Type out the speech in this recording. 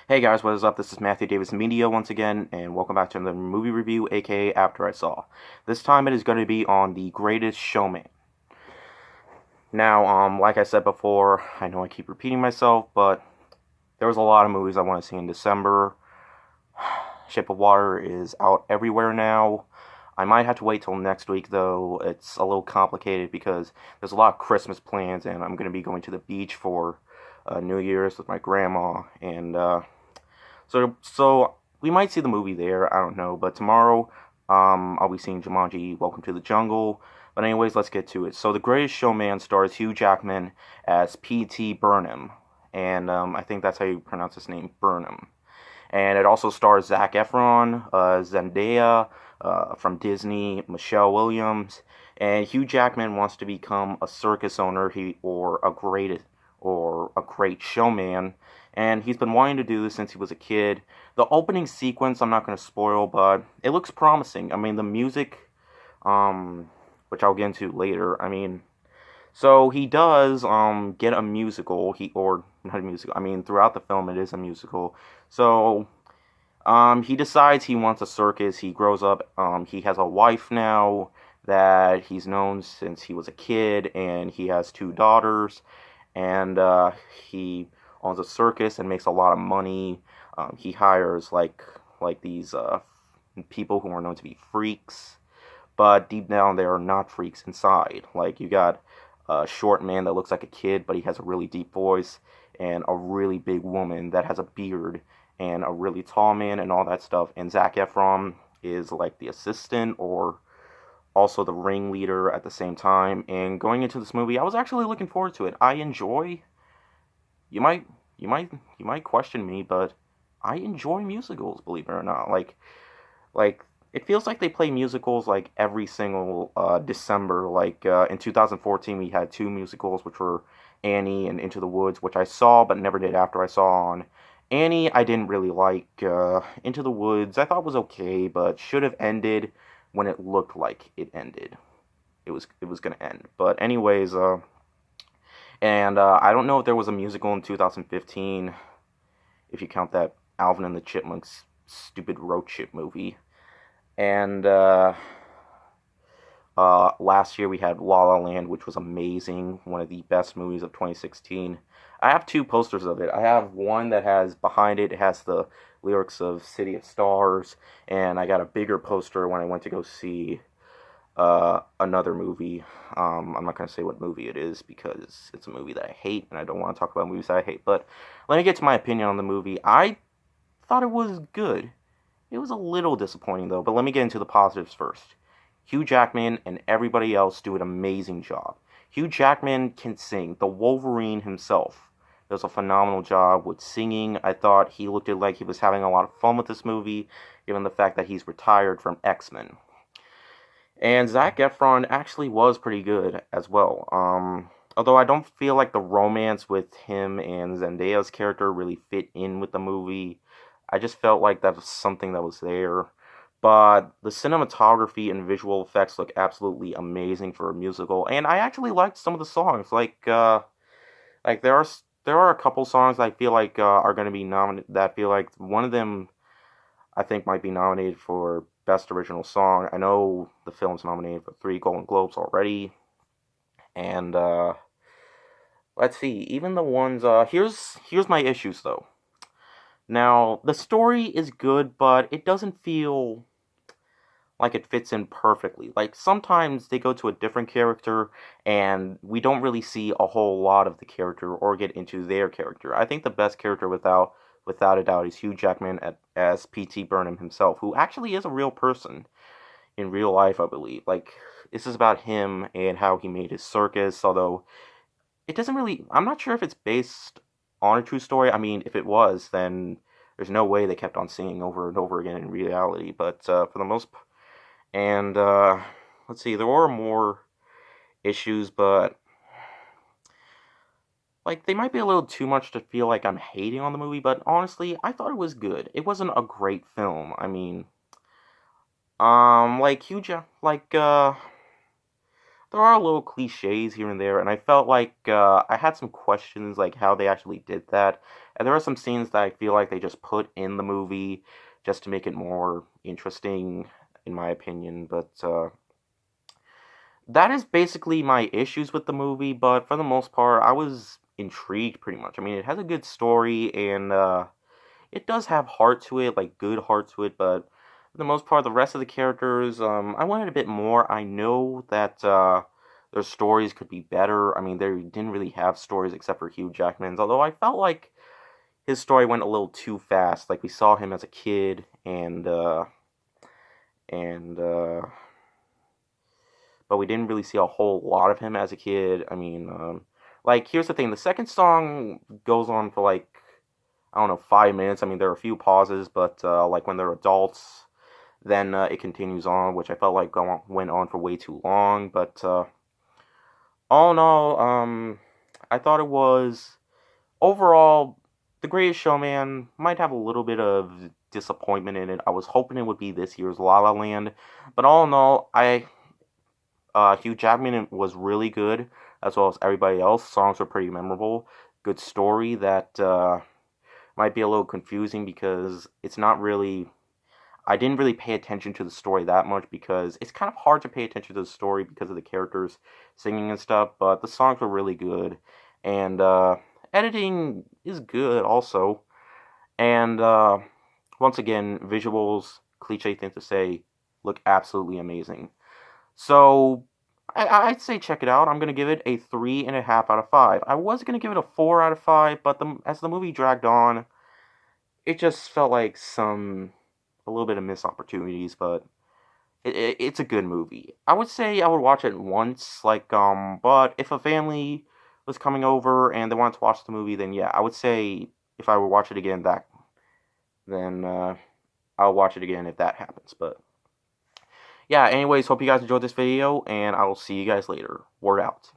Hey guys, what is up? This is Matthew Davis Media once again, and welcome back to another movie review, aka After I Saw. This time it is going to be on The Greatest Showman. Now, like I said before, I know I keep repeating myself, but there was a lot of movies I want to see in December. Shape of Water is out everywhere now. I might have to wait till next week, though. It's a little complicated because there's a lot of Christmas plans, and I'm going to be going to the beach for New Year's with my grandma, and so we might see the movie there. I don't know, but tomorrow, I'll be seeing Jumanji: Welcome to the Jungle. But anyways, let's get to it. So, The Greatest Showman stars Hugh Jackman as P.T. Burnham, and I think that's how you pronounce his name, Burnham. And it also stars Zac Efron, Zendaya from Disney, Michelle Williams, and Hugh Jackman wants to become a circus owner, or a great showman, and he's been wanting to do this since he was a kid. The opening sequence, I'm not going to spoil, but it looks promising. I mean, the music, which I'll get into later. I mean, so he does get a musical. Or not a musical. I mean, throughout the film, it is a musical. So he decides he wants a circus. He grows up. He has a wife now that he's known since he was a kid, and he has two daughters. And he owns a circus and makes a lot of money. He hires like these people who are known to be freaks, but deep down they are not freaks inside. Like, you got a short man that looks like a kid, but he has a really deep voice, and a really big woman that has a beard, and a really tall man, and all that stuff. And Zac Efron is like the assistant, or also the ringleader at the same time. And going into this movie, I was actually looking forward to it. I enjoy. You might question me, but I enjoy musicals. Believe it or not, like it feels like they play musicals like every single December. Like in 2014, we had two musicals, which were Annie and Into the Woods, which I saw but never did after I saw on. Annie, I didn't really like. Into the Woods, I thought was okay, but should have ended when it looked like it ended. It was gonna end. But anyways, I don't know if there was a musical in 2015, if you count that Alvin and the Chipmunks stupid road trip movie. And last year we had La La Land, which was amazing, one of the best movies of 2016. I have two posters of it. I have one that has, behind it, it has the lyrics of City of Stars, and I got a bigger poster when I went to go see another movie. I'm not going to say what movie it is because it's a movie that I hate, and I don't want to talk about movies that I hate. But let me get to my opinion on the movie. I thought it was good. It was a little disappointing, though, but let me get into the positives first. Hugh Jackman and everybody else do an amazing job. Hugh Jackman can sing. The Wolverine himself does a phenomenal job with singing. I thought he looked like he was having a lot of fun with this movie, given the fact that he's retired from X-Men. And Zac Efron actually was pretty good as well. Although I don't feel like the romance with him and Zendaya's character really fit in with the movie. I just felt like that was something that was there. But the cinematography and visual effects look absolutely amazing for a musical, and I actually liked some of the songs. Like there are a couple songs I feel like are going to be nominated. That I feel like one of them I think might be nominated for Best Original Song. I know the film's nominated for 3 Golden Globes already, and let's see. Even the ones here's my issues though. Now, the story is good, but it doesn't feel like it fits in perfectly. Like, sometimes they go to a different character, and we don't really see a whole lot of the character or get into their character. I think the best character, without a doubt, is Hugh Jackman as P.T. Burnham himself, who actually is a real person in real life, I believe. Like, this is about him and how he made his circus, although it doesn't really... I'm not sure if it's based on a true story. I mean, if it was, then there's no way they kept on singing over and over again in reality. But for the most... And let's see, there were more issues, but like, they might be a little too much to feel like I'm hating on the movie, but honestly, I thought it was good. It wasn't a great film. I mean, like, huge, like, there are little cliches here and there, and I felt like I had some questions like how they actually did that. And there are some scenes that I feel like they just put in the movie just to make it more interesting, in my opinion. But that is basically my issues with the movie. But for the most part, I was intrigued pretty much. I mean, it has a good story, and it does have heart to it, like good heart to it, but for the most part, the rest of the characters, I wanted a bit more. I know that their stories could be better. I mean, they didn't really have stories except for Hugh Jackman's, although I felt like his story went a little too fast. Like we saw him as a kid, and but we didn't really see a whole lot of him as a kid. I mean, like here's the thing: the second song goes on for like I don't know 5 minutes. I mean, there are a few pauses, but like when they're adults, then it continues on, which I felt like went on for way too long. But all in all, I thought it was overall the Greatest Showman. Might have a little bit of disappointment in it. I was hoping it would be this year's La La Land, but all in all, Hugh Jackman was really good as well as everybody else. Songs were pretty memorable. Good story that might be a little confusing because it's not really. I didn't really pay attention to the story that much because it's kind of hard to pay attention to the story because of the characters singing and stuff. But the songs were really good, and editing is good also. And once again, visuals, cliche thing to say, look absolutely amazing. So I'd say check it out. I'm gonna give it a 3.5 out of 5. I was gonna give it a 4 out of 5, but as the movie dragged on, it just felt like a little bit of missed opportunities. But it's a good movie. I would say I would watch it once, like but if a family was coming over and they wanted to watch the movie, then yeah, I would say if I would watch it again, then I'll watch it again if that happens. But yeah, anyways, hope you guys enjoyed this video, and I will see you guys later. Word out.